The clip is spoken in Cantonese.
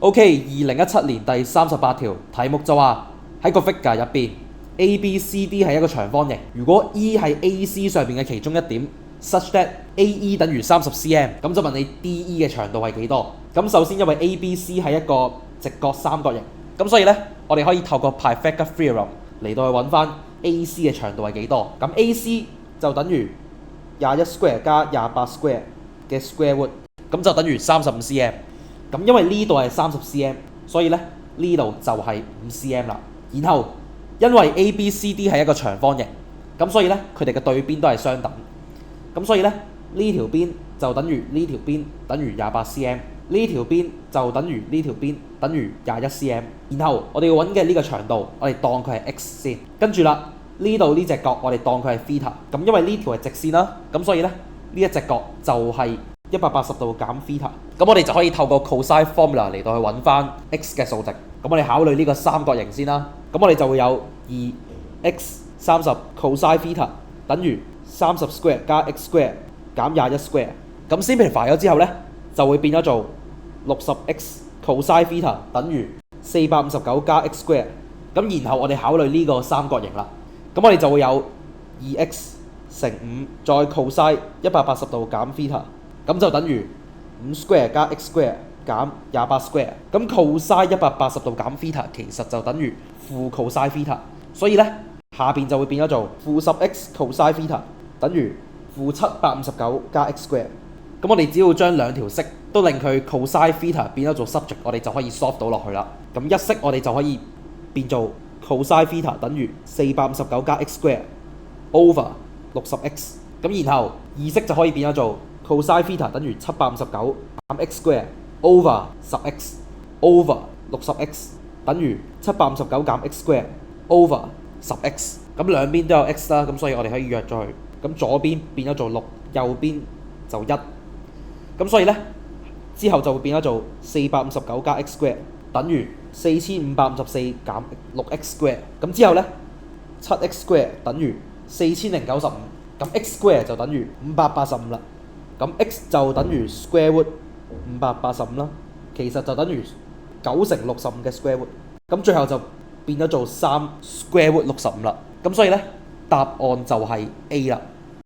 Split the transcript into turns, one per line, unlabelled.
OK， 2017年第38條題目就話喺個 figure 入邊 ABCD 係一個長方形，如果 E 係 AC 上邊嘅其中一點 such that AE 等於30 cm， 咁就問你 DE 嘅長度係幾多？咁首先因為 ABC 係一個直角三角形，咁所以呢，我哋可以透過 Pythagoras theorem 嚟到去揾翻 AC 嘅長度係幾多？咁 AC 就等於21 square 加28 square 嘅 square root， 咁就等於35 cm。咁因為呢度係30 cm， 所以咧呢度就係5 cm 啦。然後因為 ABCD 係一個長方形，咁所以咧佢哋嘅對邊都係相等。咁所以咧呢條邊就等於呢條邊等於28 cm， 呢條邊就等於呢條邊等於21 cm。然後我哋要揾嘅呢個長度，我哋當佢係 x 先。跟住啦，呢度呢隻角我哋當佢係 theta。咁因為呢條係直線啦，咁所以咧呢一隻角就係180度減 theta， 咁我哋就可以透過 cosine formula 嚟到去揾翻 x 嘅數值。咁我哋考慮呢個三角形先啦。咁我哋就會有 2x 30 cosine theta 等於30 square 加 x square 減21 square。咁 simplify 咗之後咧，就會變咗做60x cosine theta 等於459加 x square。咁然後我哋考慮呢個三角形啦。咁我哋就會有 2x 乘5再 cosine 180度減 theta。咁就等於5 square 加 x square 減28 square。咁 cosine 180度減 theta 其實就等於負 cosine theta， 所以咧下邊就會變咗做負10x cosine theta 等於負759加 x square。咁我哋只要將兩條式都令佢 cosine theta 變咗做 subject， 我哋就可以 solve 到落去啦。咁一式我哋就可以變做 cosine theta 等於459加 x square over 60x。咁然後二式就可以變咗做cosine theta 等於759減 x square over 10x over 60x 等於759減 x square over 10x。咁兩邊都有 x 啦，咁所以我哋可以約咗佢。咁左邊變咗做6，右邊就1。咁所以咧之後就會變咗做459加 x square 等於4554減 6x square。咁之後咧 7x square 等於4095，咁 x square 就等於585啦。咁 x 就等於 square root 585啦，其實就等於9乘65嘅 square root。咁最後就變咗做3 square root 65啦。咁所以咧答案就係 A 啦。